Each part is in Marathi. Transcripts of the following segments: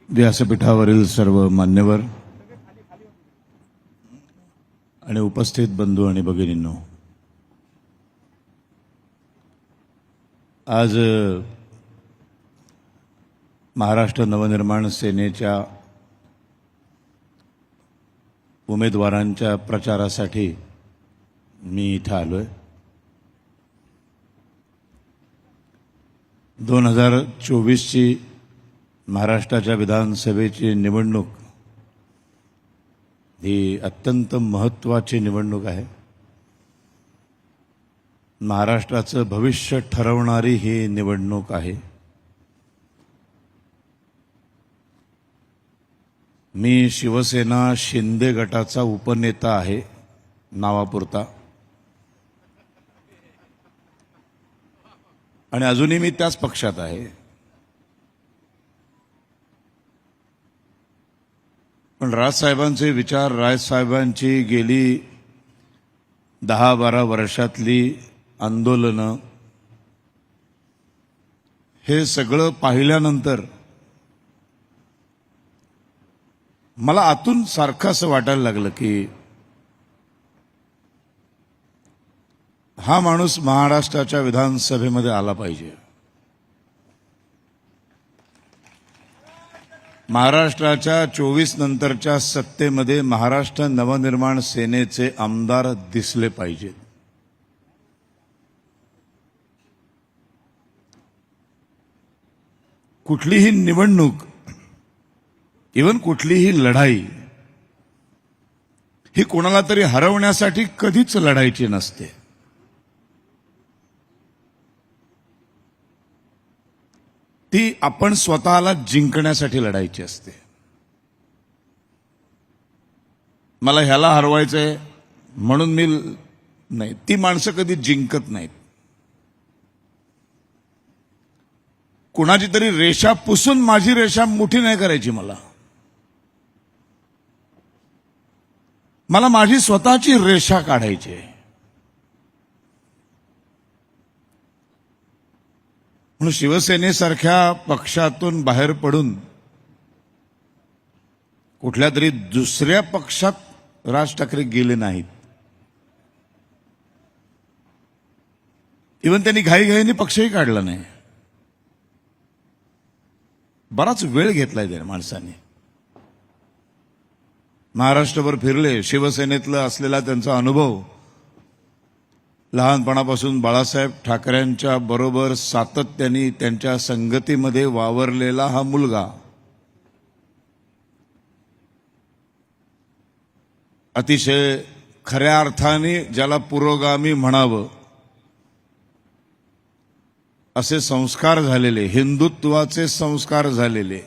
व्यासपीठावरील सर्व मान्यवर आणि उपस्थित बंधू आणि भगिनींनो, आज महाराष्ट्र नवनिर्माण सेनेच्या उमेदवारांच्या प्रचारासाठी मी इथं आलोय. 2024ची महाराष्ट्राच्या विधानसभेची निवडणूक ही अत्यंत महत्त्वाची निवडणूक आहे. महाराष्ट्राचं भविष्य ठरवणारी ही निवडणूक आहे. मी शिवसेना शिंदे गटाचा उपनेता आहे नावापुरता, आणि अजूनही मी त्याच पक्षात आहे. पण राजसाहेबांचे विचार, राजसाहेबांची गेली 10-12 वर्षातली आंदोलनं, हे सगळं पाहिल्यानंतर मला आतून सारखं असं वाटायला लागलं की हा माणूस महाराष्ट्राच्या विधानसभेमध्ये आला पाहिजे. महाराष्ट्राच्या 24 नंतरच्या सत्तेमध्ये महाराष्ट्र नवनिर्माण सेनेचे आमदार दिसले पाहिजेत. कुठलीही निवडणूक, इव्हन कुठलीही लढाई ही कोणाला तरी हरवण्यासाठी कधीच लढायची नसते. ती आपण स्वतःला जिंकण्यासाठी लढायची असते. मला ह्याला हरवायचंय म्हणून मी नाही, ती माणसं कधी जिंकत नाहीत. कुणाची तरी रेषा पुसून माझी रेषा मोठी नाही करायची. मला माझी स्वतःची रेषा काढायची आहे. म्हणून शिवसेनेसारख्या पक्षातून बाहेर पडून कुठल्या तरी दुसऱ्या पक्षात राज ठाकरे गेले नाहीत. इव्हन त्यांनी घाईघाईने पक्षही काढला नाही. बराच वेळ घेतलाय त्या माणसाने. महाराष्ट्रभर फिरले. शिवसेनेतला असलेला त्यांचा अनुभव, लहानपणापासून बाळासाहेब ठाकरेंच्या बरोबर सातत्याने त्यांच्या संगतीमध्ये वावरलेला हा मुलगा अतिशय खऱ्या अर्थाने ज्याला पुरोगामी म्हणावं असे संस्कार झालेले, हिंदुत्वाचे संस्कार झालेले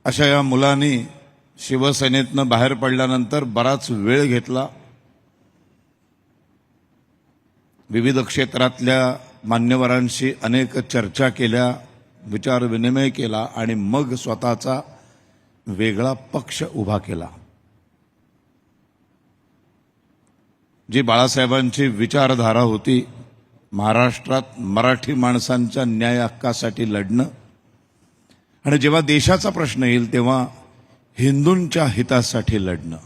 अशा या मुलांनी शिवसेनेतनं बाहेर पडल्यानंतर बराच वेळ घेतला. विविध क्षेत्रातल्या मान्यवरांशी अनेक चर्चा केल्या, विचार विनिमय केला आणि मग स्वतःचा वेगळा पक्ष उभा केला. जी बाळासाहेबांची विचारधारा होती, महाराष्ट्रात मराठी माणसांच्या न्याय हक्कासाठी लढणं, आणि जेव्हा देशाचा प्रश्न येईल तेव्हा हिंदूंच्या हितासाठी लढणं,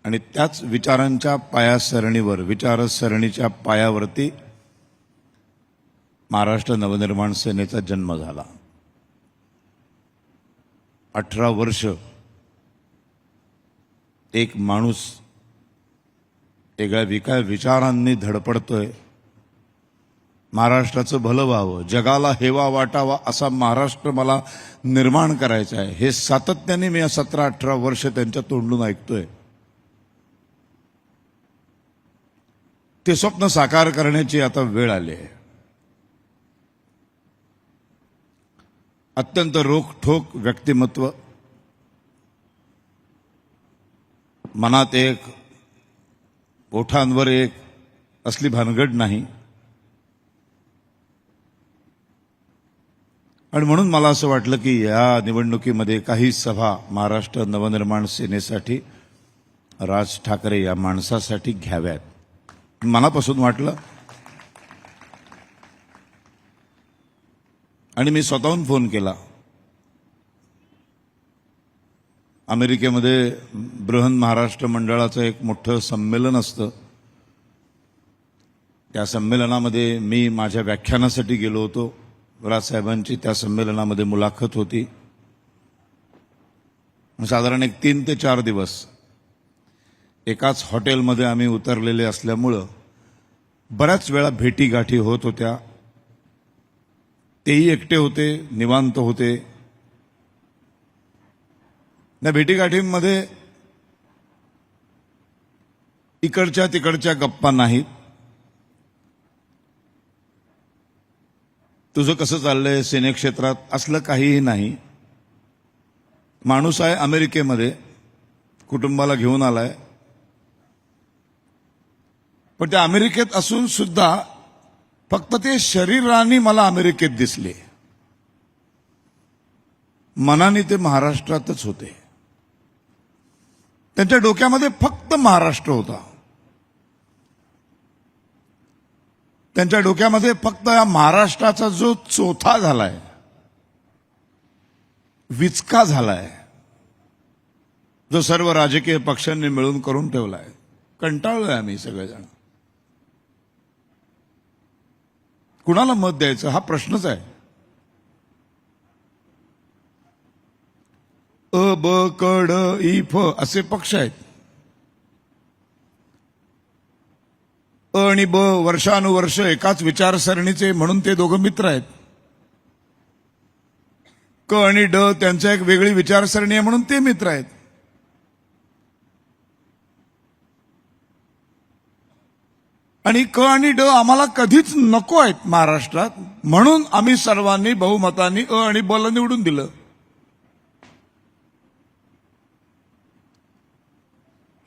आणि त्याच विचारांच्या पायासरणीवर, विचारसरणीच्या पायावरती महाराष्ट्र नवनिर्माण सेनेचा जन्म झाला. 18 वर्ष एक माणूस वेगळ्या विचारांनी धडपडतोय. महाराष्ट्राचं भलं व्हावं, जगाला हेवा वाटावा असा महाराष्ट्र मला निर्माण करायचा आहे, हे सातत्याने मी 17-18 वर्ष त्यांच्या तोंडून ऐकतोय. ते स्वप्न साकार करण्याची आता वेळ आली आहे. अत्यंत रोखठोक व्यक्तिमत्व, मनात एक, ओठांवर एक असली भानगड नाही. आणि म्हणून मला असं वाटलं की या निवडणुकीमध्ये काही सभा महाराष्ट्र नवनिर्माण सेनेसाठी, राज ठाकरे या माणसासाठी घ्याव्यात. मनापासून वाटलं. आणि मी स्वतःहून फोन केला. अमेरिकेमध्ये बृहन महाराष्ट्र मंडळाचं एक मोठं संमेलन असतं. त्या संमेलनामध्ये मी माझ्या व्याख्यानासाठी गेलो होतो. राजसाहेबांची त्या संमेलनामध्ये मुलाखत होती. साधारण एक 3 ते 4 दिवस एकाच हॉटेलमध्ये आम्ही उतरलेले असल्यामुळं बऱ्याच वेळा भेटीगाठी होत होत्या. तेही एकटे होते, निवांत होते. त्या भेटीगाठींमध्ये इकडच्या तिकडच्या गप्पा नाहीत. तुझं कसं चाललंय सिनेक्षेत्रात असलं काहीही नाही. माणूस आहे अमेरिकेमध्ये, कुटुंबाला घेऊन आलाय, पण त्या अमेरिकेत असून सुद्धा फक्त ते शरीराने मला अमेरिकेत दिसले, मनाने ते महाराष्ट्रातच होते. त्यांच्या डोक्यामध्ये फक्त महाराष्ट्र होता. त्यांच्या डोक्यामध्ये फक्त या महाराष्ट्राचा जो चोथा झालाय, विचका झालाय, जो सर्व राजकीय पक्षांनी मिळून करून ठेवलाय. कंटाळलोय आम्ही सगळेजण. कुणाला मत द्यायचं हा प्रश्नच आहे. अ, ब, क, ड, इ, फ असे पक्ष आहेत. अ आणि ब वर्षानुवर्ष एकाच विचारसरणीचे म्हणून ते दोघं मित्र आहेत. क आणि ड त्यांच्या एक वेगळी विचारसरणी आहे म्हणून ते मित्र आहेत. आणि क आणि ड आम्हाला कधीच नको आहेत महाराष्ट्रात, म्हणून आम्ही सर्वांनी बहुमताने अ आणि ब ला निवडून दिलं.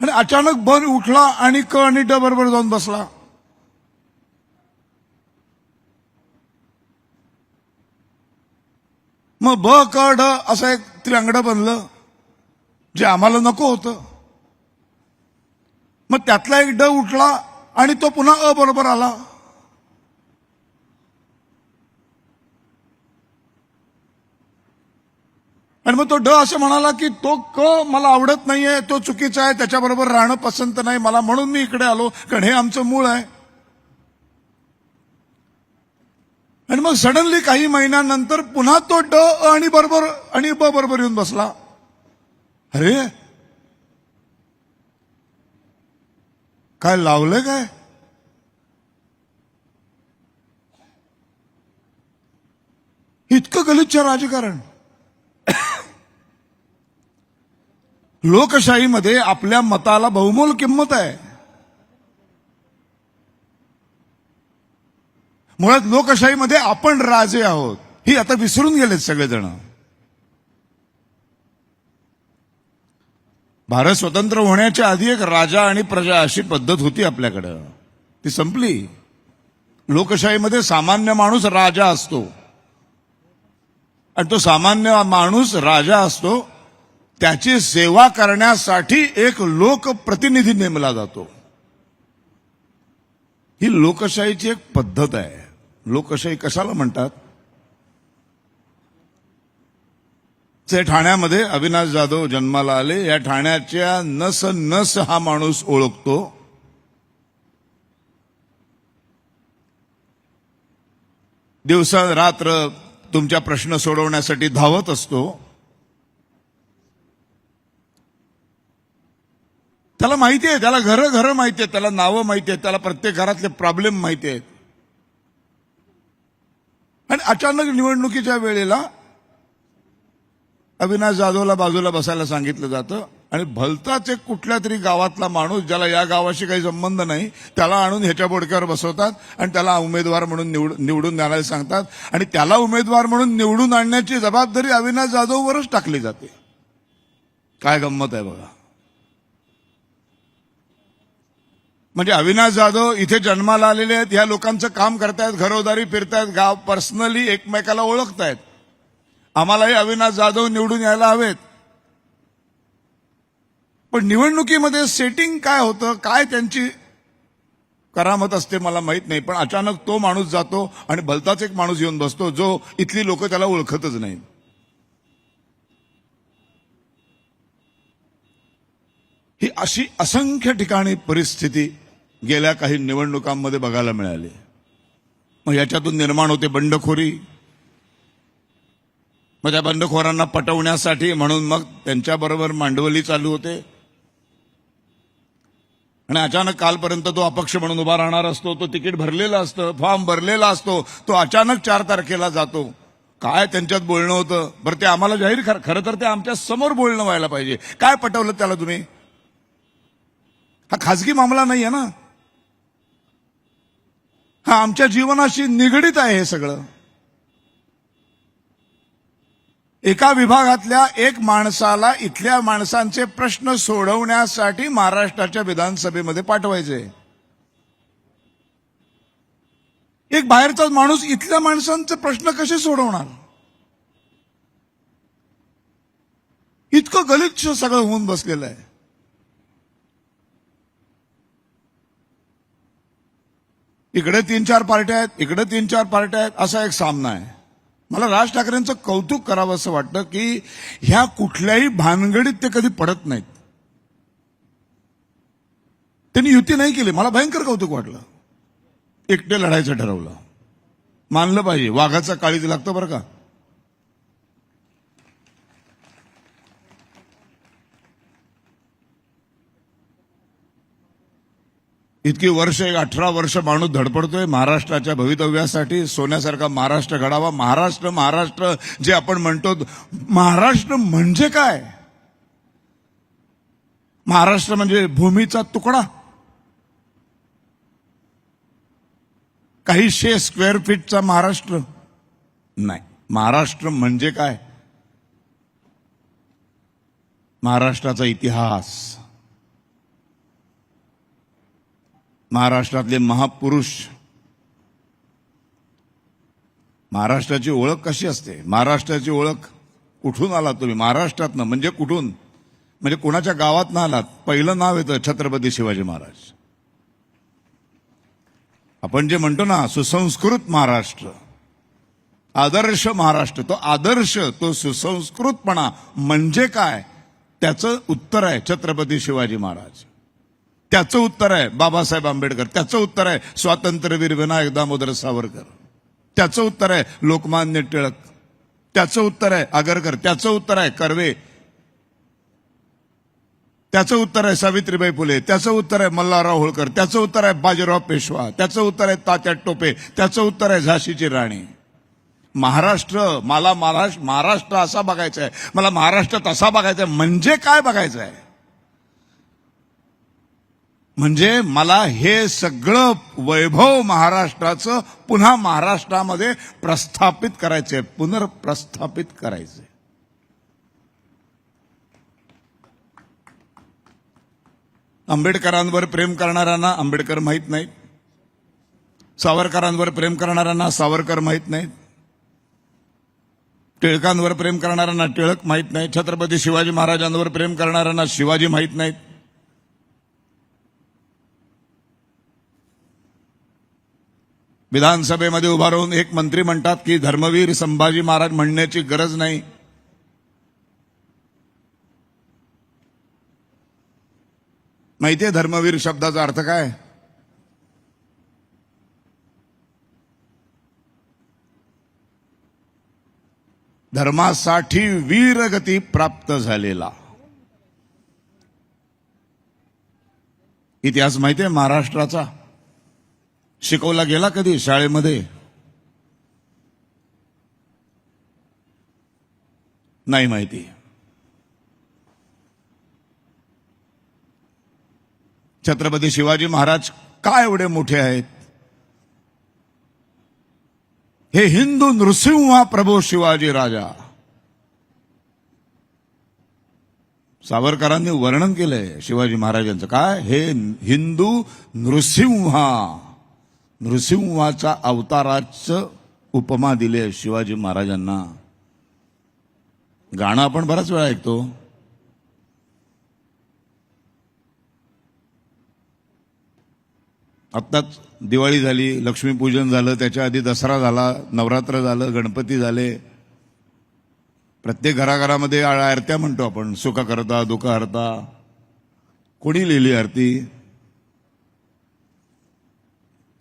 आणि अचानक ब उठला आणि क आणि ड बरोबर जाऊन बसला. मग ब क ड असं एक त्रिंगड बनलं जे आम्हाला नको होतं. मग त्यातला एक ड उठला आणि तो पुन्हा अ बरोबर आला. आणि मग तो ड असं म्हणाला की तो क मला आवडत नाहीये, तो चुकीचा आहे, त्याच्याबरोबर राहणं पसंत नाही मला, म्हणून मी इकडे आलो, कारण हे आमचं मूळ आहे. आणि मग सडनली काही महिन्यानंतर पुन्हा तो ड आणि बरोबर आणि ब बरोबर येऊन बसला. अरे काय लावलंय काय? इतकं गलिच्छ राजकारण. लोकशाहीमध्ये आपल्या मताला बहुमोल किंमत आहे. मुळात लोकशाहीमध्ये आपण राजे आहोत ही आता विसरून गेलेत सगळेजण. भारत स्वतंत्र होण्याच्या आधी एक राजा आणि प्रजा अशी पद्धत होती आपल्याकडं, ती संपली. लोकशाहीमध्ये सामान्य माणूस राजा असतो आणि तो सामान्य माणूस राजा असतो, त्याची सेवा करण्यासाठी एक लोकप्रतिनिधी नेमला जातो. ही लोकशाहीची एक पद्धत आहे. लोकशाही कशाला म्हणतात? ते ठाण्यामध्ये अविनाश जाधव जन्माला आले. या ठाण्याच्या नस नस हा माणूस ओळखतो. दिवसा रात्र तुमच्या प्रश्न सोडवण्यासाठी धावत असतो. त्याला माहिती आहे, त्याला घरं माहिती आहेत, त्याला नावं माहिती आहेत, त्याला प्रत्येक घरातले प्रॉब्लेम माहिती आहेत. आणि अचानक निवडणुकीच्या वेळेला अविनाश जाधवला बाजूला बसायला सांगितलं जातं आणि भलताच एक कुठल्या तरी गावातला माणूस ज्याला या गावाशी काही संबंध नाही त्याला आणून ह्याच्या बोडक्यावर बसवतात आणि त्याला उमेदवार म्हणून निवडून आणायला सांगतात. आणि त्याला उमेदवार म्हणून निवडून आणण्याची जबाबदारी अविनाश जाधववरच टाकली जाते. काय गंमत आहे बघा. म्हणजे अविनाश जाधव इथे जन्माला आलेले आहेत, ह्या लोकांचं काम करतायत, घरोदारी फिरतायत, गाव पर्सनली एकमेकाला ओळखतायत. आम्हालाही अविनाश जाधव निवडून यायला हवेत. पण निवडणुकीमध्ये सेटिंग काय होतं, काय त्यांची करामत असते मला माहित नाही, पण अचानक तो माणूस जातो आणि भलताच एक माणूस येऊन बसतो जो इथली लोक त्याला ओळखतच नाहीत. ही अशी असंख्य ठिकाणी परिस्थिती गेल्या काही निवडणुकांमध्ये बघायला मिळाली. मग याच्यातून निर्माण होते बंडखोरी. मग त्या बंडखोरांना पटवण्यासाठी म्हणून मग त्यांच्याबरोबर मांडवली चालू होते. आणि अचानक कालपर्यंत तो अपक्ष म्हणून उभा राहणार असतो, तो तिकीट भरलेला असतं, फॉर्म भरलेला असतो, तो अचानक 4 तारखेला जातो. काय त्यांच्यात बोलणं होतं बरं ते आम्हाला जाहीर, खरं तर ते आमच्या समोर बोलणं व्हायला पाहिजे. काय पटवलं त्याला तुम्ही? हा खाजगी मामला नाहीये ना, हा आमच्या जीवनाशी निगडीत आहे हे सगळं. एका विभागातल्या एक माणसाला इथल्या माणसांचे प्रश्न सोडवण्यासाठी महाराष्ट्राच्या विधानसभेमध्ये पाठवायचे. एक बाहेरचा माणूस इथल्या माणसांचे प्रश्न कसे सोडवणार? इतकं गलिच्छ सगळं होऊन बसलेलं आहे. इकडे 3-4 पार्ट्या आहेत, इकडे 3-4 पार्ट्या आहेत, असा एक सामना आहे. मला राज ठाकरेंचं कौतुक करावं असं वाटतं की ह्या कुठल्याही भानगडीत ते कधी पडत नाहीत. त्यांनी युती नाही केली, मला भयंकर कौतुक वाटलं. एकटे लढायचं ठरवलं, मानलं पाहिजे. वाघाचा काळीज लागतं बरं का. इतकी वर्ष, 18 वर्ष माणूस धडपडतोय महाराष्ट्राच्या भवितव्यासाठी. सोन्यासारखा महाराष्ट्र घडावा. महाराष्ट्र महाराष्ट्र जे आपण म्हणतो, महाराष्ट्र म्हणजे काय? महाराष्ट्र म्हणजे भूमीचा तुकडा, काही 100 स्क्वेअर फीटचा महाराष्ट्र नाही. महाराष्ट्र म्हणजे काय? महाराष्ट्राचा इतिहास, महाराष्ट्रातले महापुरुष. महाराष्ट्राची ओळख कशी असते? महाराष्ट्राची ओळख कुठून आलात तुम्ही? महाराष्ट्रातनं म्हणजे कुठून? म्हणजे कोणाच्या गावात आलात? पहिलं नाव येतं छत्रपती शिवाजी महाराज. आपण जे म्हणतो ना सुसंस्कृत महाराष्ट्र, आदर्श महाराष्ट्र, तो आदर्श, तो सुसंस्कृतपणा म्हणजे काय? त्याचं उत्तर आहे छत्रपती शिवाजी महाराज. त्याचं उत्तर आहे बाबासाहेब आंबेडकर. त्याचं उत्तर आहे स्वातंत्र्यवीर विनायक दामोदर सावरकर. त्याचं उत्तर आहे लोकमान्य टिळक. त्याचं उत्तर आहे आगरकर. त्याचं उत्तर आहे कर्वे. त्याचं उत्तर आहे सावित्रीबाई फुले. त्याचं उत्तर आहे मल्हारराव होळकर. त्याचं उत्तर आहे बाजीराव पेशवा. त्याचं उत्तर आहे तात्या टोपे. त्याचं उत्तर आहे झाशीची राणी. महाराष्ट्र, मला महाराष्ट्र असा बघायचा आहे, मला महाराष्ट्र तसा बघायचा आहे. म्हणजे काय बघायचं आहे? म्हणजे मला हे सगळं वैभव महाराष्ट्राचं पुन्हा महाराष्ट्रामध्ये प्रस्थापित करायचंय, पुनर्प्रस्थापित करायचंय. आंबेडकरांवर प्रेम करणाऱ्यांना आंबेडकर माहीत नाहीत, सावरकरांवर प्रेम करणाऱ्यांना सावरकर माहीत नाहीत, टिळकांवर प्रेम करणाऱ्यांना टिळक माहीत नाही, छत्रपती शिवाजी महाराजांवर प्रेम करणाऱ्यांना शिवाजी माहीत नाहीत. विधानसभेमध्ये उभा राहून एक मंत्री म्हणतात की धर्मवीर संभाजी महाराज म्हणण्याची गरज नाही. माहितीये धर्मवीर शब्दाचा अर्थ काय? धर्मासाठी वीरगती प्राप्त झालेला. इतिहास माहितीये महाराष्ट्राचा? शिकवला गेला कधी शाळेमध्ये? नाही माहिती. छत्रपती शिवाजी महाराज काय एवढे मोठे आहेत? हे हिंदू नृसिंह प्रभू शिवाजी राजा. सावरकरांनी वर्णन केलंय शिवाजी महाराजांचं. काय? हे हिंदू नृसिंहाचा अवताराचं उपमा दिले शिवाजी महाराजांना. गाणं आपण बराच वेळा ऐकतो. आत्ताच दिवाळी झाली, लक्ष्मीपूजन झालं, त्याच्या आधी दसरा झाला, नवरात्र झालं, गणपती झाले. प्रत्येक घराघरामध्ये आरत्या म्हणतो आपण, सुख करता दुःख हरता. कोणी लिहिली आरती?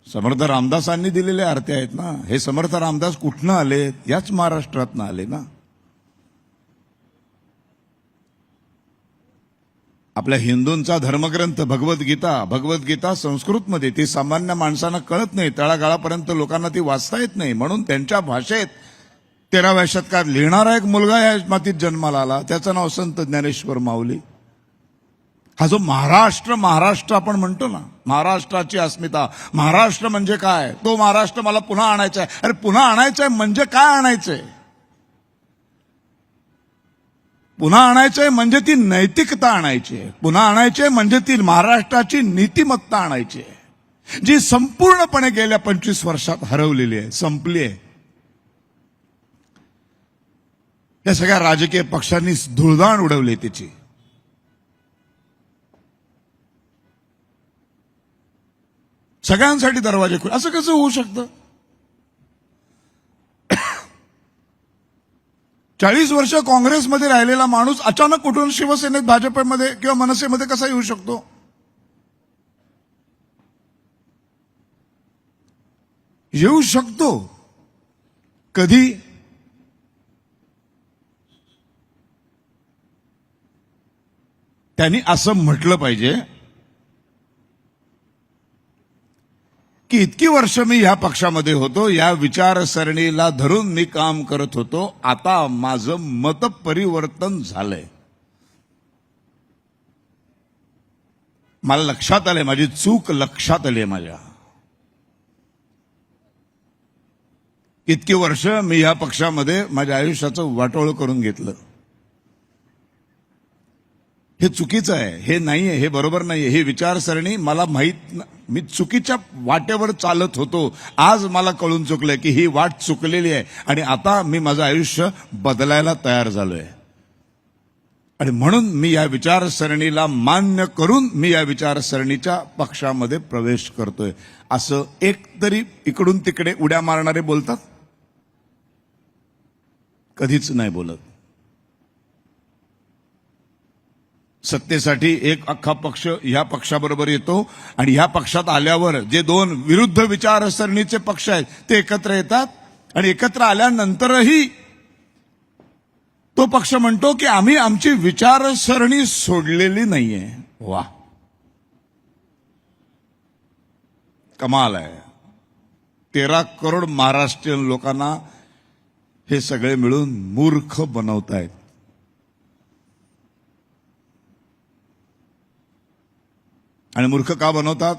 समर्थ रामदासांनी दिलेल्या आरत्या आहेत ना. हे समर्थ रामदास कुठनं आले? याच महाराष्ट्रातनं आले ना. आपल्या हिंदूंचा धर्मग्रंथ भगवद्गीता संस्कृतमध्ये, ती सामान्य माणसांना कळत नाही, तळागाळापर्यंत लोकांना ती वाचता येत नाही. म्हणून त्यांच्या भाषेत 13व्या शतकात लिहिणारा एक मुलगा या मातीत जन्माला आला, त्याचं नाव संत ज्ञानेश्वर माऊली. हा जो महाराष्ट्र आपण म्हणतो ना, महाराष्ट्राची अस्मिता, महाराष्ट्र म्हणजे काय, तो महाराष्ट्र मला पुन्हा आणायचा आहे. अरे पुन्हा आणायचंय म्हणजे काय आणायचंय? पुन्हा आणायचंय म्हणजे ती नैतिकता आणायची आहे. पुन्हा आणायचंय म्हणजे ती महाराष्ट्राची नीतिमत्ता आणायची आहे, जी संपूर्णपणे गेल्या 25 वर्षात हरवलेली आहे, संपली आहे. या सगळ्या राजकीय पक्षांनी धुळदाण उडवली तिची. सगळ्यांसाठी दरवाजे खुले. असं कसं होऊ शकतं? 40 वर्ष काँग्रेसमध्ये राहिलेला माणूस अचानक कुठून शिवसेनेत, भाजपमध्ये किंवा मनसेमध्ये कसा येऊ शकतो? येऊ शकतो. कधी? त्यांनी असं म्हटलं पाहिजे की इतकी वर्ष मी ह्या पक्षामध्ये होतो, या विचारसरणीला धरून मी काम करत होतो, आता माझं मत परिवर्तन झालंय. मला लक्षात आलंय, माझी चूक लक्षात आली आहे माझ्या. इतकी वर्ष मी ह्या पक्षामध्ये माझ्या आयुष्याचं वाटोळ करून घेतलं. हे चुकीचं आहे, हे नाहीये, हे बरोबर नाहीये. ही विचारसरणी मला माहीत, मी चुकीच्या वाटेवर चालत होतो. आज मला कळून चुकलंय की ही वाट चुकलेली आहे आणि आता मी माझं आयुष्य बदलायला तयार झालोय. आणि म्हणून मी या विचारसरणीला मान्य करून मी या विचारसरणीच्या पक्षामध्ये प्रवेश करतोय. असं एकतरी इकडून तिकडे उड्या मारणारे बोलतात? कधीच नाही बोलत. सत्तेसाठी एक अख्खा पक्ष ह्या पक्षाबरोबर येतो आणि ह्या पक्षात आल्यावर जे दोन विरुद्ध विचारसरणीचे पक्ष आहेत ते एकत्र येतात आणि एकत्र आल्यानंतरही तो पक्ष म्हणतो की आम्ही आमची विचारसरणी सोडलेली नाहीये. वा, कमाल आहे. 13 करोड महाराष्ट्रीयन लोकांना हे सगळे मिळून मूर्ख बनवतायत. आणि मूर्ख का बनवतात?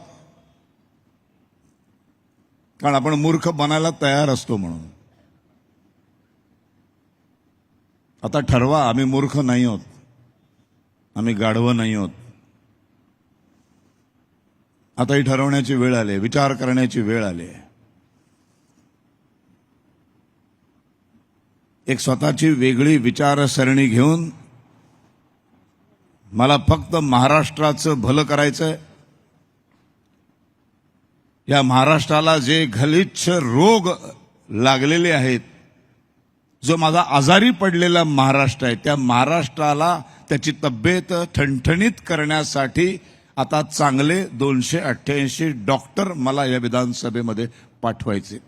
कारण आपण मूर्ख बनायला तयार असतो म्हणून. आता ठरवा, आम्ही मूर्ख नाही आहोत, आम्ही गाढवं नाही आहोत. आता ही ठरवण्याची वेळ आली, विचार करण्याची वेळ आली. एक स्वतःची वेगळी विचारसरणी घेऊन मला फक्त महाराष्ट्राचं भलं करायचंय. या महाराष्ट्राला जे गलिच्छ रोग लागलेले आहेत, जो माझा आजारी पडलेला महाराष्ट्र आहे, त्या महाराष्ट्राला त्याची तब्येत ठणठणीत करण्यासाठी आता चांगले 288 डॉक्टर मला या विधानसभेमध्ये पाठवायचे.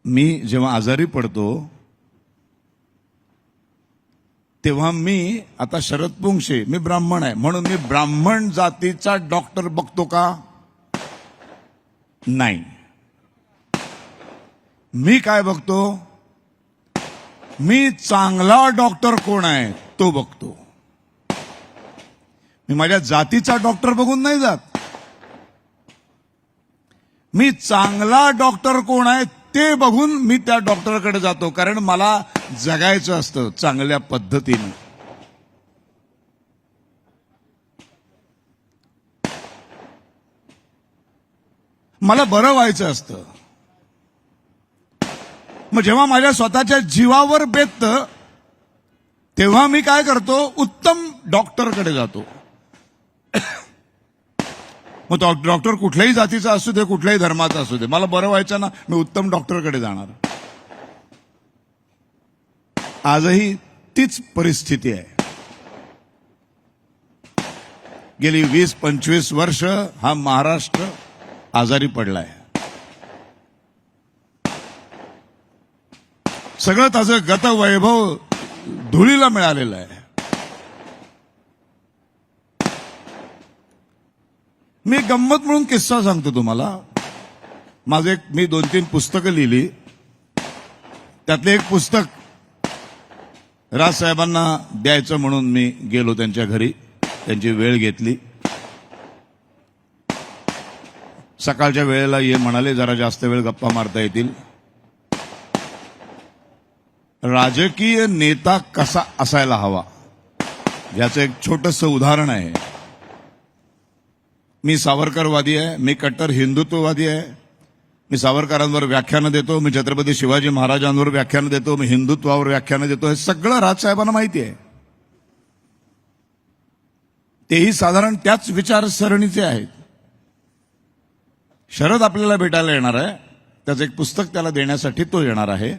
मी जेव्हा आजारी पडतो तेव्हा मी, आता शरद पुंगशे, मी ब्राह्मण आहे म्हणून मी ब्राह्मण जातीचा डॉक्टर बघतो का? नाही. मी काय बघतो? मी चांगला डॉक्टर कोण आहे तो बघतो. मी माझ्या जातीचा डॉक्टर बघून नाही जात. मी चांगला डॉक्टर कोण आहे ते बघून मी त्या डॉक्टरकडे जातो, कारण मला जगायचं असतं चांगल्या पद्धतीने. मला बरं व्हायचं असतं. मग जेव्हा माझ्या स्वतःच्या जीवावर बेततं तेव्हा मी काय करतो? उत्तम डॉक्टरकडे जातो. मग डॉक्टर कुठल्याही जातीचा असू दे, कुठल्याही धर्माचा असू दे, मला बरं व्हायचं ना, मी उत्तम डॉक्टरकडे जाणार. आजही तीच परिस्थिती आहे. गेली 20-25 वर्ष हा महाराष्ट्र आजारी पडलाय. सगळं त्याचं गतवैभव धुळीला मिळालेलं आहे. मी गंमत म्हणून किस्सा सांगतो तुम्हाला. मी 2-3 पुस्तकं लिहिली. त्यातले एक पुस्तक राजसाहेबांना द्यायचं म्हणून मी गेलो त्यांच्या घरी. त्यांची वेळ घेतली. सकाळच्या वेळेला ये म्हणाले, जरा जास्त वेळ गप्पा मारता येतील. राजकीय नेता कसा असायला हवा याचं एक छोटंसं उदाहरण आहे. मी सावरकरवादी आहे, मी कट्टर हिंदुत्ववादी आहे. मी सावरकरांवर व्याख्यानं देतो, मी छत्रपती शिवाजी महाराजांवर व्याख्यानं देतो, मी हिंदुत्वावर व्याख्यानं देतो. हे सगळं राजसाहेबांना माहिती आहे. तेही साधारण त्याच विचारसरणीचे आहेत. शरद आपल्याला भेटायला येणार आहे, त्याचं एक पुस्तक त्याला देण्यासाठी तो येणार आहे.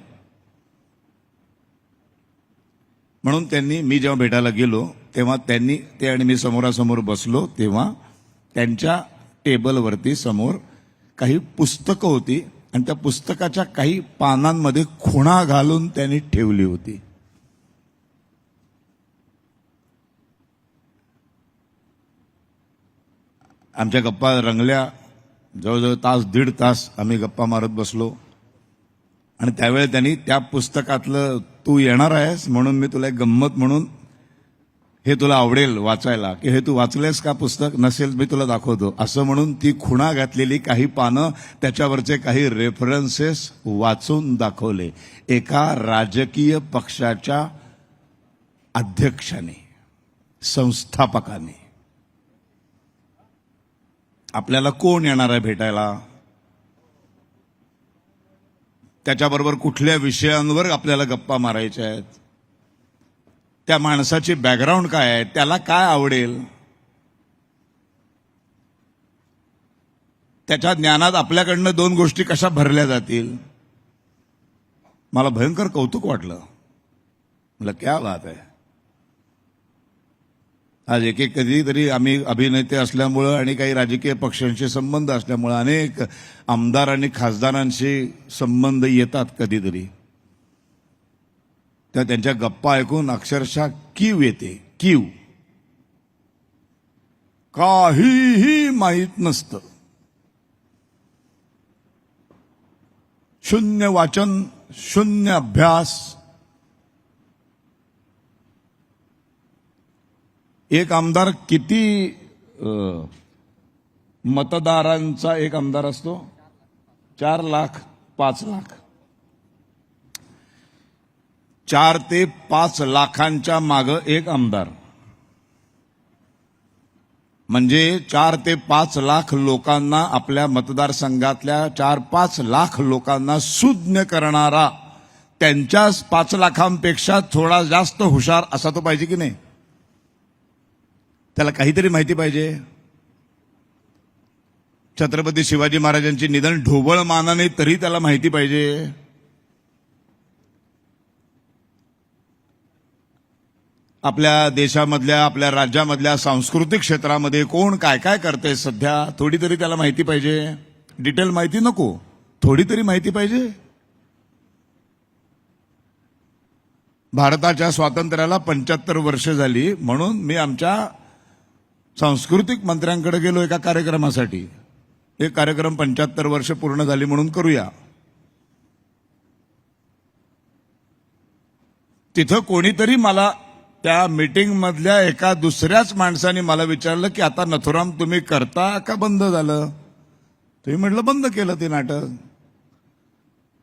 म्हणून मी जेव्हा भेटायला गेलो तेव्हा ते आणि मी समोरासमोर बसलो, तेव्हा त्यांच्या टेबलवरती समोर काही पुस्तकं होती आणि त्या पुस्तकाच्या काही पानांमध्ये खुणा घालून त्यांनी ठेवली होती. आमच्या गप्पा रंगल्या. जवळजवळ तास, 1.5 तास आम्ही गप्पा मारत बसलो. आणि त्यावेळी त्यांनी त्या पुस्तकातलं, तू येणार आहेस म्हणून मी तुला एक गंमत म्हणून, हे तुला आवडेल वाचायला, की हे तू वाचलेस का पुस्तक, नसेल मी तुला दाखवतो, असं म्हणून ती खुणा घातलेली काही पानं, त्याच्यावरचे काही रेफरन्सेस वाचून दाखवले. एका राजकीय पक्षाच्या अध्यक्षाने, संस्थापकाने. आपल्याला कोण येणार आहे भेटायला, त्याच्याबरोबर कुठल्या विषयांवर आपल्याला गप्पा मारायच्या आहेत, त्या माणसाची बॅकग्राऊंड काय आहे, त्याला काय आवडेल, त्याच्या ज्ञानात आपल्याकडनं 2 गोष्टी कशा भरल्या जातील. मला भयंकर कौतुक वाटलं. म्हटलं क्या बात आहे. आज कधीतरी आम्ही अभिनेते असल्यामुळं आणि काही राजकीय पक्षांशी संबंध असल्यामुळं अनेक आमदार आणि खासदारांशी संबंध येतात कधीतरी. तर त्यांच्या गप्पा ऐकून अक्षरशः कीव येते. कीव. काहीही माहीत नसतं. शून्य वाचन, शून्य अभ्यास. एक आमदार किती मतदारांचा एक आमदार असतो? 4 लाख, 5 लाख. 4 ते 5 लाखांच्या मागं एक आमदार. म्हणजे 4 ते 5 लाख लोकांना, आपल्या मतदारसंघातल्या 4-5 लाख लोकांना सुज्ञ करणारा, त्यांच्याच 5 लाखांपेक्षा थोडा जास्त हुशार असा तो पाहिजे की नाही. त्याला काहीतरी माहिती पाहिजे. छत्रपती शिवाजी महाराजांची निदान ढोबळ मानाने तरी त्याला माहिती पाहिजे. आपल्या देशामधल्या, आपल्या राज्यामधल्या सांस्कृतिक क्षेत्रामध्ये कोण काय काय करतंय सध्या, थोडी तरी त्याला माहिती पाहिजे. डिटेल माहिती नको, थोडी तरी माहिती पाहिजे. भारताच्या स्वातंत्र्याला 75 वर्ष झाली, म्हणून मी आमच्या सांस्कृतिक मंत्र्यांकडे गेलो एका कार्यक्रमासाठी. एक कार्यक्रम 75 वर्ष पूर्ण झाली म्हणून करूया. तिथं कोणीतरी मला, त्या मीटिंग मधल्या एका दुसऱ्याच माणसाने मला विचारलं की आता नथुराम तुम्ही करता का बंद झालं. तुम्ही म्हटलं बंद केलं ते नाटक.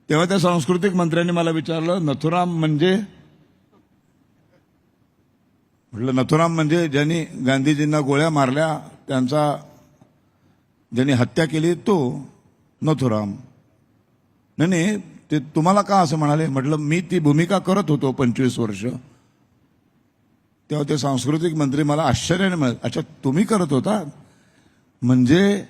तेव्हा त्या सांस्कृतिक मंत्र्यांनी मला विचारलं, नथुराम म्हणजे? म्हटलं नथुराम म्हणजे ज्यांनी गांधीजींना गोळ्या मारल्या, ज्यांनी हत्या केली तो नथुराम. नाही, ते तुम्हाला का असं म्हणाले. म्हटलं मी ती भूमिका करत होतो 25 वर्ष. तेव्हा ते सांस्कृतिक मंत्री मला आश्चर्याने म्हणाले, अच्छा तुम्ही करत होता. म्हणजे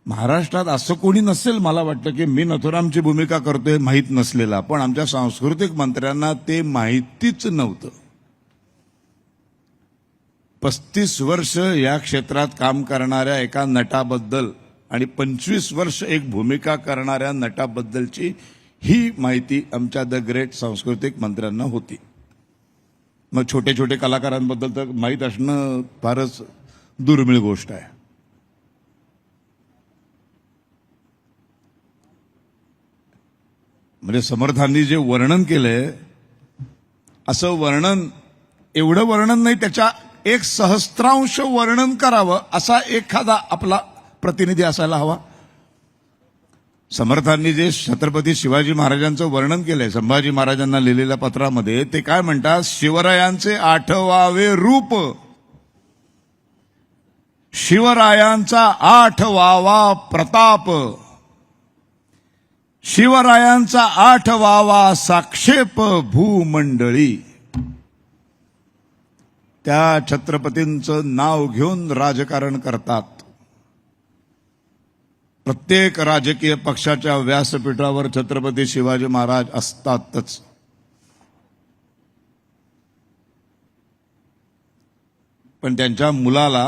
महाराष्ट्रात असं कोणी नसेल, मला वाटतं की मी नथुरामची भूमिका करतोय माहीत नसलेला, पण आमच्या सांस्कृतिक मंत्र्यांना ते माहितीच नव्हतं. 35 वर्ष या क्षेत्रात काम करणाऱ्या एका नटाबद्दल आणि 25 वर्ष एक भूमिका करणाऱ्या नटाबद्दलची ही माहिती आमच्या द ग्रेट सांस्कृतिक मंत्र्यांना होती. मग छोटे छोटे कलाकारांबद्दल तर माहीत असणं फारच दुर्मिळ गोष्ट आहे. म्हणजे समर्थांनी जे वर्णन केलंय, असं वर्णन, एवढं वर्णन नाही, त्याच्या 1/1000 वर्णन करावं असा एखादा आपला प्रतिनिधी असायला हवा. समर्थांनी जे छत्रपती शिवाजी महाराजांचं वर्णन केलंय संभाजी महाराजांना लिहिलेल्या पत्रामध्ये, ते काय म्हणतात? शिवरायांचे 8वावे रूप, शिवरायांचा 8वावा प्रताप, शिवरायांचा 8वावा साक्षेप भूमंडळी. त्या छत्रपतींचं नाव घेऊन राजकारण करतात. प्रत्येक राजकीय पक्षाच्या व्यासपीठावर छत्रपती शिवाजी महाराज असतातच. पण त्यांच्या मुलाला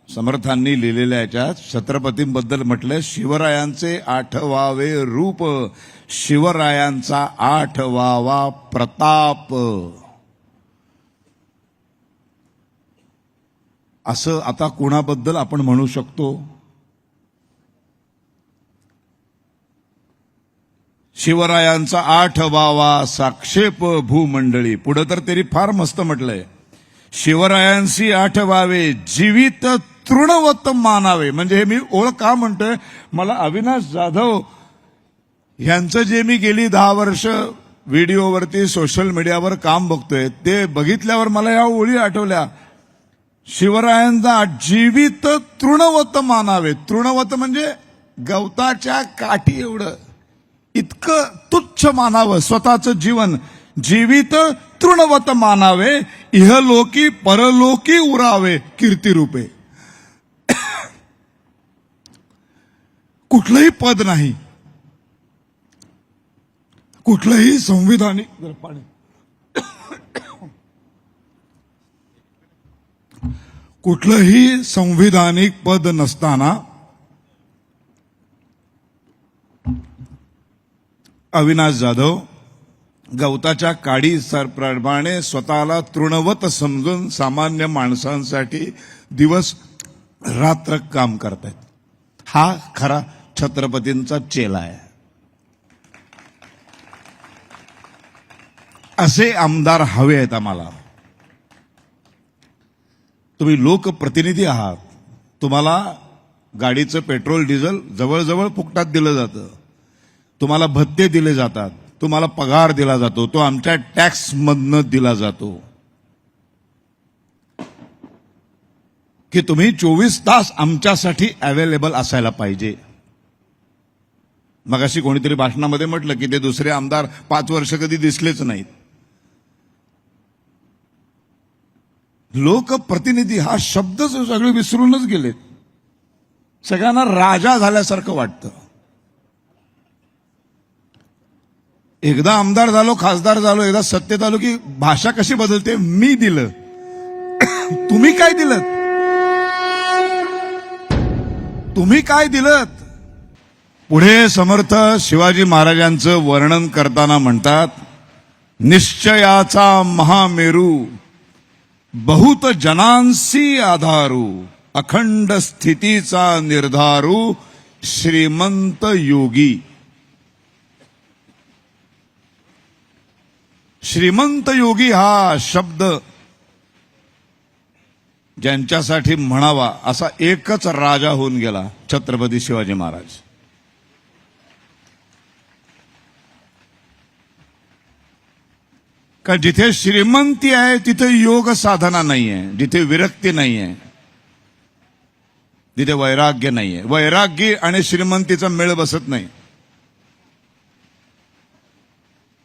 समर्थांनी लिहिलेल्या याच्यात छत्रपतींबद्दल म्हटलं, शिवरायांचे 8वावे रूप, शिवरायांचा 8वावा प्रताप. असं आता कोणाबद्दल आपण म्हणू शकतो? शिवरायांचा 8वावा साक्षेप भूमंडळी. पुढे तर तरी फार मस्त म्हटलंय, शिवरायांशी 8वावे जीवित तृणवत मानावे. म्हणजे हे मी ओळ का म्हणतोय? मला अविनाश जाधव यांचं जे मी गेली 10 वर्ष व्हिडिओवरती सोशल मीडियावर काम बघतोय, ते बघितल्यावर मला या ओळी आठवल्या. शिवरायांचा जीवित तृणवत मानावे. तृणवत म्हणजे गवताच्या काठी एवढं, इतकं तुच्छ मानावं स्वतःचं जीवन. जीवित तृणवत मानावे, इहलोकी परलोकी उरावे कीर्तिरूपे. कुठलंही पद नाही, कुठलंही संविधानिक कुठलंही संविधानिक पद नसताना अविनाश जाधव गवताच्या काडीप्रमाणे स्वतःला तृणवत समजून सामान्य माणसांसाठी दिवस रात्र काम करतायत. हा खरा छत्रपतींचा चेला आहे. असे आमदार हवे आहेत आम्हाला. तुम्ही लोकप्रतिनिधी आहात, तुम्हाला गाडीचं पेट्रोल डिझेल जवळजवळ फुकटात दिलं जातं, तुम्हाला भत्ते दिले जातात, तुम्हाला पगार दिला जातो, तो आमच्या टॅक्समधनं दिला जातो. की तुम्ही 24 तास आमच्यासाठी अवेलेबल असायला पाहिजे. मगाशी कोणीतरी भाषणामध्ये म्हटलं की ते दुसरे आमदार 5 वर्ष कधी दिसलेच नाहीत. लोकप्रतिनिधी हा शब्द सगळे विसरूनच गेलेत. सगळ्यांना राजा झाल्यासारखं वाटतं. एकदा आमदार झालो, खासदार झालो, एकदा सत्तेत आलो की भाषा कशी बदलते? मी दिलं, तुम्ही काय दिलं, तुम्ही काय दिलं. पुढे समर्थ शिवाजी महाराजांचं वर्णन करताना म्हणतात, निश्चयाचा महामेरू, बहुत जनांसी आधारू, अखंड स्थितीचा निर्धारू, श्रीमंत योगी. श्रीमंत योगी हा शब्द ज्यांच्यासाठी म्हणावा असा एकच राजा होऊन गेला, छत्रपती शिवाजी महाराज. का जिथे श्रीमंती आहे तिथे योग साधना नाहीये, जिथे विरक्ती नाहीये, जिथे वैराग्य नाहीये. वैराग्य आणि श्रीमंतीचा मेळ बसत नाही.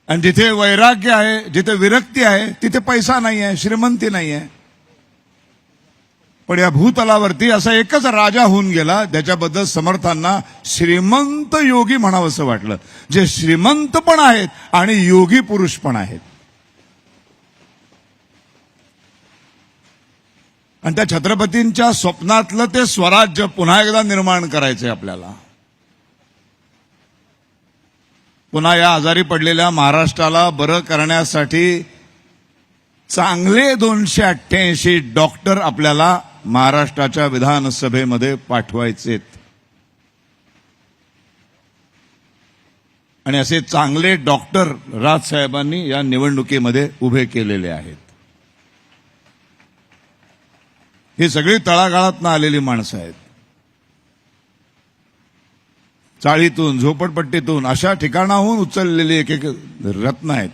आणि जिथे वैराग्य आहे, जिथे विरक्ती आहे, तिथे पैसा नाहीये, श्रीमंती नाहीये. पण या भूतलावरती असा एकच राजा होऊन गेला ज्याच्याबद्दल समर्थांना श्रीमंत योगी म्हणावंसं वाटलं, जे श्रीमंत पण आहेत आणि योगी पुरुष पण आहेत. आणि त्या छत्रपतींच्या स्वप्नातलं ते स्वराज्य पुन्हा एकदा निर्माण करायचंय आपल्याला. पुन्हा या आजारी पडलेल्या महाराष्ट्राला बरं करण्यासाठी चांगले 288 डॉक्टर आपल्याला महाराष्ट्राच्या विधानसभेमध्ये पाठवायचेत. आणि असे चांगले डॉक्टर राजसाहेबांनी या निवडणुकीमध्ये उभे केलेले आहेत. ही सगळी तळागाळातनं आलेली माणसं आहेत. चाळीतून, झोपडपट्टीतून अशा ठिकाणाहून उचललेली एक एक रत्न आहेत.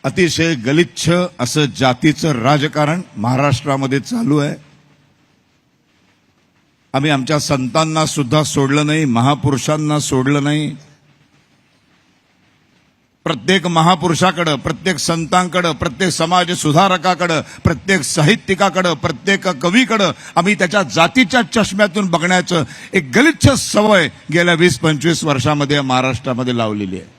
अतिशय गलिच्छ असं जातीचं राजकारण महाराष्ट्रामध्ये चालू आहे. आम्ही आमच्या संतांना सुद्धा सोडलं नाही, महापुरुषांना सोडलं नाही. प्रत्येक महापुरुषाकडं, प्रत्येक संतांकडं, प्रत्येक समाज सुधारकाकडं, प्रत्येक साहित्यिकाकडं, प्रत्येक कवीकडं आम्ही त्याच्या जातीच्या चष्म्यातून बघण्याचं एक गलिच्छ सवय गेल्या 20-25 वर्षामध्ये महाराष्ट्रामध्ये लावलेली आहे.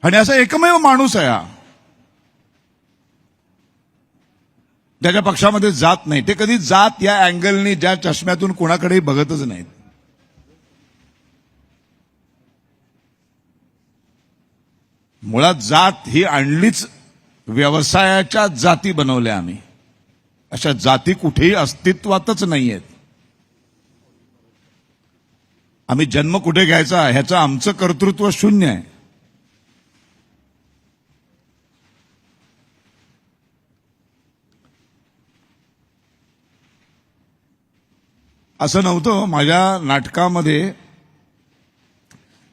आणि असा एकमेव माणूस आहे हा, ज्याच्या पक्षामध्ये जात नाही. ते कधी जात या अँगलनी, ज्या चष्म्यातून कोणाकडेही बघतच नाहीत. मुळात जात ही आणलीच व्यवसायाच्या जाती बनवल्या आम्ही. अशा जाती कुठेही अस्तित्वातच नाहीयेत. आम्ही जन्म कुठे घ्यायचा ह्याचं आमचं कर्तृत्व शून्य आहे. असं नव्हतं. माझ्या नाटकामध्ये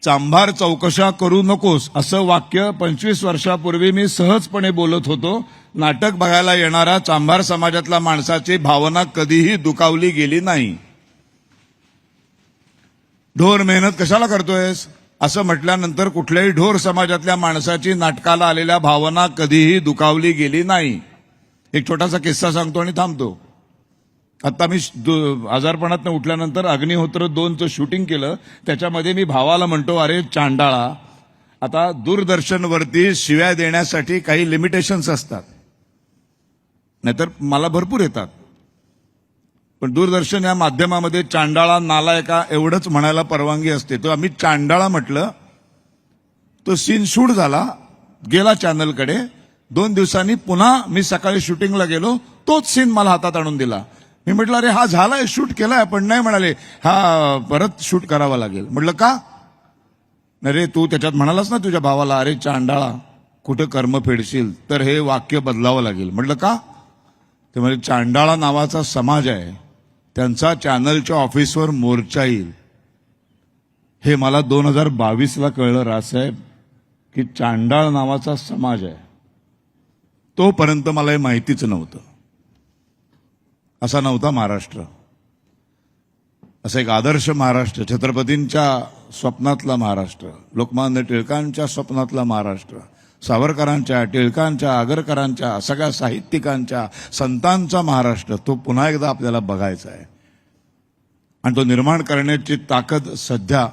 चांभार चौकशा करू नकोस असं वाक्य 25 वर्षापूर्वी मी सहजपणे बोलत होतो. नाटक बघायला येणाऱ्या चांभार समाजातल्या माणसाची भावना कधीही दुखावली गेली नाही. ढोर मेहनत कशाला करतोयस असं म्हटल्यानंतर कुठल्याही ढोर समाजातल्या माणसाची नाटकाला आलेल्या भावना कधीही दुखावली गेली नाही. एक छोटासा किस्सा सांगतो आणि थांबतो. आता मी आजारपणातनं उठल्यानंतर अग्निहोत्र 2चं शूटिंग केलं. त्याच्यामध्ये मी भावाला म्हणतो, अरे चांडाळा, आता दूरदर्शनवरती शिव्या देण्यासाठी काही लिमिटेशन्स असतात, नाहीतर मला भरपूर येतात. पण दूरदर्शन या माध्यमामध्ये चांडाळा, नालायका एवढंच म्हणायला परवानगी असते. तो आम्ही चांडाळा म्हटलं, तो सीन शूट झाला, गेला चॅनलकडे. 2 दिवसांनी पुन्हा मी सकाळी शूटिंगला गेलो, तोच सीन मला हातात आणून दिला. मी म्हटलं, अरे हा झालाय, शूट केलाय. पण नाही म्हणाले, हा परत शूट करावा लागेल. म्हटलं का? अरे तू त्याच्यात म्हणालास ना तुझ्या भावाला, अरे चांडाळा कुठं कर्म फेडशील, तर हे वाक्य बदलावं लागेल. म्हटलं का? ते म्हणजे चांडाळा नावाचा समाज आहे, त्यांचा चॅनलच्या ऑफिसवर मोर्चा येईल. हे मला 2022ला कळलं राजसाहेब, की चांडाळ नावाचा समाज आहे. तोपर्यंत मला हे माहितीच नव्हतं. असा नव्हता महाराष्ट्र. असं एक आदर्श महाराष्ट्र, छत्रपतींच्या स्वप्नातला महाराष्ट्र, लोकमान्य टिळकांच्या स्वप्नातला महाराष्ट्र, सावरकरांच्या, टिळकांच्या, आगरकरांच्या, सगळ्या साहित्यिकांच्या, संतांचा महाराष्ट्र, तो पुन्हा एकदा आपल्याला बघायचा आहे. आणि तो निर्माण करण्याची ताकद सध्या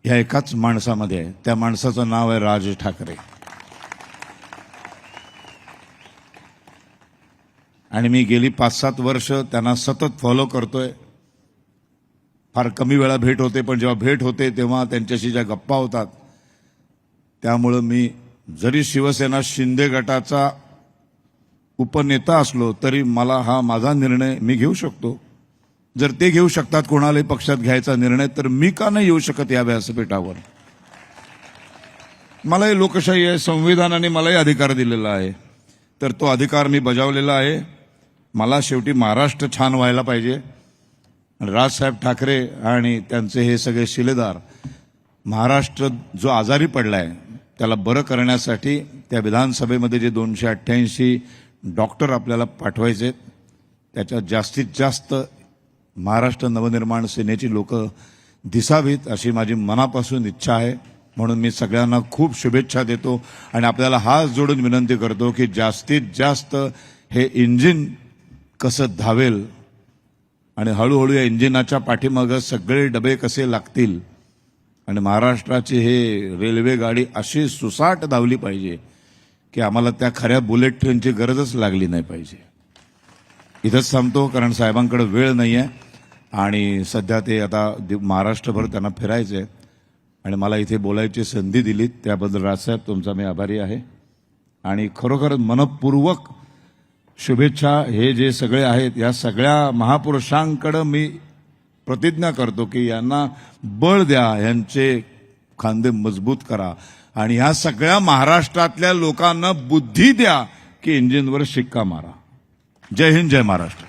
ह्या एकाच माणसामध्ये आहे. त्या माणसाचं नाव आहे राज ठाकरे. आणि मी गेली 5-7 वर्ष त्यांना सतत फॉलो करतोय. फार कमी वेळा भेट होते, पण जेव्हा भेट होते तेव्हा त्यांच्याशी ज्या गप्पा होतात, त्यामुळं मी जरी शिवसेना शिंदे गटाचा उपनेता असलो तरी मला हा माझा निर्णय मी घेऊ शकतो. जर ते घेऊ शकतात कोणालाही पक्षात घ्यायचा निर्णय, तर मी का नाही येऊ शकत या व्यासपीठावर? मलाही लोकशाही आहे, संविधानाने मलाही अधिकार दिलेला आहे, तर तो अधिकार मी बजावलेला आहे. मला शेवटी महाराष्ट्र छान व्हायला पाहिजे. राजसाहेब ठाकरे आणि त्यांचे हे सगळे शिलेदार, महाराष्ट्र जो आजारी पडलाय त्याला बरं करण्यासाठी त्या विधानसभेमध्ये जे 288 डॉक्टर आपल्याला पाठवायचे, त्याच्यात जास्तीत जास्त महाराष्ट्र नवनिर्माण सेनेची लोक दिसावीत अशी माझी मनापासून इच्छा आहे. म्हणून मी सगळ्यांना खूप शुभेच्छा देतो आणि आपल्याला हात जोडून विनंती करतो की जास्तीत जास्त हे इंजिन कसं धावेल आणि हळूहळू या इंजिनाच्या पाठीमागं सगळे डबे कसे लागतील आणि महाराष्ट्राची हे रेल्वे गाडी अशी सुसाट धावली पाहिजे की आम्हाला त्या खऱ्या बुलेट ट्रेनची गरजच लागली नाही पाहिजे. इथंच थांबतो कारण साहेबांकडे वेळ नाही आहे आणि सध्या ते आता महाराष्ट्रभर त्यांना फिरायचं आहे आणि मला इथे बोलायची संधी दिली त्याबद्दल राजसाहेब तुमचा मी आभारी आहे. आणि खरोखर मनपूर्वक शुभेच्छा. हे जे सगळे आहेत या सगळ्या महापुरुषांकडे मी प्रतिज्ञा करतो की यांना बळ द्या, यांचे खांदे मजबूत करा आणि ह्या सगळ्या महाराष्ट्रातल्या लोकांना बुद्धी द्या की इंजिनवर शिक्का मारा. जय हिंद, जय महाराष्ट्र.